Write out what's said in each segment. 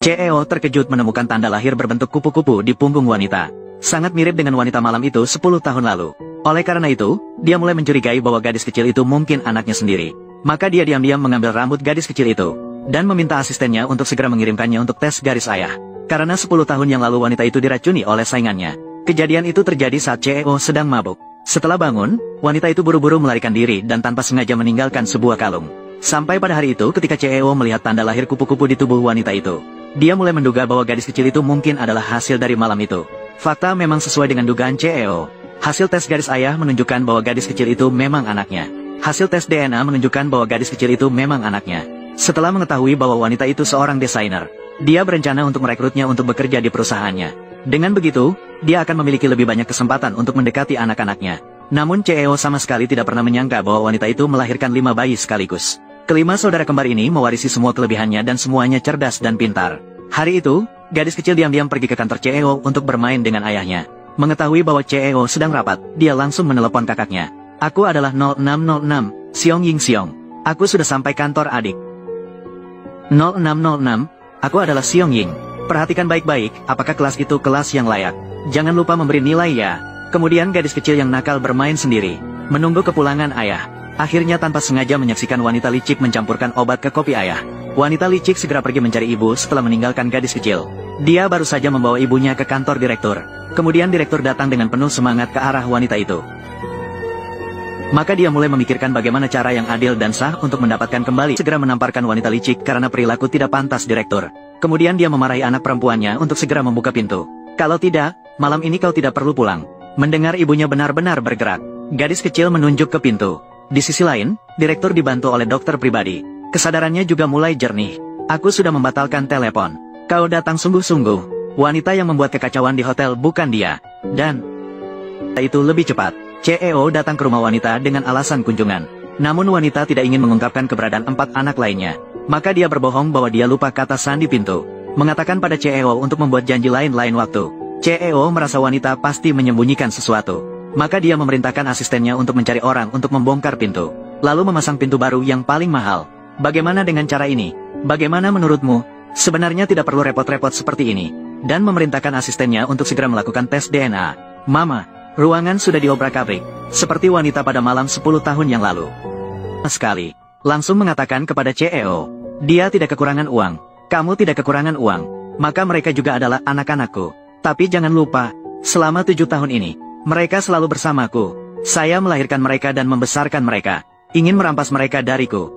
CEO terkejut menemukan tanda lahir berbentuk kupu-kupu di punggung wanita. Sangat mirip dengan wanita malam itu 10 tahun lalu. Oleh karena itu, dia mulai mencurigai bahwa gadis kecil itu mungkin anaknya sendiri. Maka dia diam-diam mengambil rambut gadis kecil itu, dan meminta asistennya untuk segera mengirimkannya untuk tes garis ayah. Karena 10 tahun yang lalu wanita itu diracuni oleh saingannya. Kejadian itu terjadi saat CEO sedang mabuk. Setelah bangun, wanita itu buru-buru melarikan diri dan tanpa sengaja meninggalkan sebuah kalung. Sampai pada hari itu ketika CEO melihat tanda lahir kupu-kupu di tubuh wanita itu, dia mulai menduga bahwa gadis kecil itu mungkin adalah hasil dari malam itu. Fakta memang sesuai dengan dugaan CEO. Hasil tes garis ayah menunjukkan bahwa gadis kecil itu memang anaknya. Hasil tes DNA menunjukkan bahwa gadis kecil itu memang anaknya. Setelah mengetahui bahwa wanita itu seorang desainer, dia berencana untuk merekrutnya untuk bekerja di perusahaannya. Dengan begitu, dia akan memiliki lebih banyak kesempatan untuk mendekati anak-anaknya. Namun CEO sama sekali tidak pernah menyangka bahwa wanita itu melahirkan 5 bayi sekaligus. Kelima saudara kembar ini mewarisi semua kelebihannya dan semuanya cerdas dan pintar. Hari itu, gadis kecil diam-diam pergi ke kantor CEO untuk bermain dengan ayahnya. Mengetahui bahwa CEO sedang rapat, dia langsung menelepon kakaknya. Aku adalah 0606, Xiong Ying Xiong. Aku sudah sampai kantor adik. 0606, aku adalah Xiong Ying. Perhatikan baik-baik, apakah kelas itu kelas yang layak. Jangan lupa memberi nilai ya. Kemudian gadis kecil yang nakal bermain sendiri, menunggu kepulangan ayah. Akhirnya tanpa sengaja menyaksikan wanita licik mencampurkan obat ke kopi ayah. Wanita licik segera pergi mencari ibu setelah meninggalkan gadis kecil. Dia baru saja membawa ibunya ke kantor direktur. Kemudian direktur datang dengan penuh semangat ke arah wanita itu. Maka dia mulai memikirkan bagaimana cara yang adil dan sah untuk mendapatkan kembali. Segera menamparkan wanita licik karena perilaku tidak pantas direktur. Kemudian dia memarahi anak perempuannya untuk segera membuka pintu. Kalau tidak, malam ini kau tidak perlu pulang. Mendengar ibunya benar-benar bergerak, gadis kecil menunjuk ke pintu. Di sisi lain, direktur dibantu oleh dokter pribadi. Kesadarannya juga mulai jernih. Aku sudah membatalkan telepon. Kau datang sungguh-sungguh. Wanita yang membuat kekacauan di hotel bukan dia. Dan itu lebih cepat. CEO datang ke rumah wanita dengan alasan kunjungan. Namun wanita tidak ingin mengungkapkan keberadaan 4 anak lainnya. Maka dia berbohong bahwa dia lupa kata sandi pintu. Mengatakan pada CEO untuk membuat janji lain waktu. CEO merasa wanita pasti menyembunyikan sesuatu. Maka dia memerintahkan asistennya untuk mencari orang untuk membongkar pintu. Lalu memasang pintu baru yang paling mahal. Bagaimana dengan cara ini? Bagaimana menurutmu? Sebenarnya tidak perlu repot-repot seperti ini. Dan memerintahkan asistennya untuk segera melakukan tes DNA. Mama, ruangan sudah diobrak-abrik. Seperti wanita pada malam 10 tahun yang lalu. Sekali. Langsung mengatakan kepada CEO. Dia tidak kekurangan uang. Kamu tidak kekurangan uang. Maka mereka juga adalah anak-anakku. Tapi jangan lupa, selama 7 tahun ini, mereka selalu bersamaku. Saya melahirkan mereka dan membesarkan mereka. Ingin merampas mereka dariku.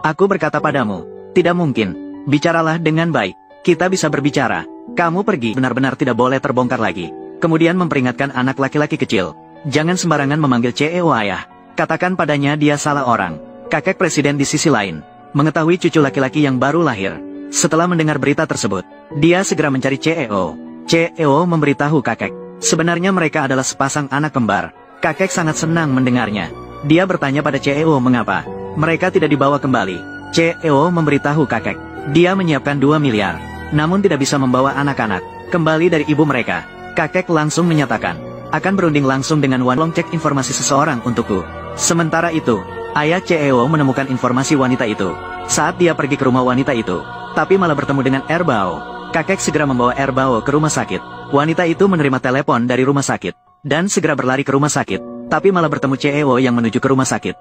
Aku berkata padamu, tidak mungkin. Bicaralah dengan baik. Kita bisa berbicara. Kamu pergi benar-benar tidak boleh terbongkar lagi. Kemudian memperingatkan anak laki-laki kecil. Jangan sembarangan memanggil CEO ayah. Katakan padanya dia salah orang. Kakek presiden di sisi lain mengetahui cucu laki-laki yang baru lahir. Setelah mendengar berita tersebut, dia segera mencari CEO. CEO memberitahu kakek. Sebenarnya mereka adalah sepasang anak kembar. Kakek sangat senang mendengarnya. Dia bertanya pada CEO mengapa mereka tidak dibawa kembali. CEO memberitahu kakek. Dia menyiapkan 2 miliar. Namun tidak bisa membawa anak-anak kembali dari ibu mereka. Kakek langsung menyatakan, akan berunding langsung dengan Wan cek informasi seseorang untukku. Sementara itu, ayah CEO menemukan informasi wanita itu. Saat dia pergi ke rumah wanita itu, tapi malah bertemu dengan Erbao. Kakek segera membawa Erbao ke rumah sakit. Wanita itu menerima telepon dari rumah sakit, dan segera berlari ke rumah sakit. Tapi malah bertemu CEO yang menuju ke rumah sakit.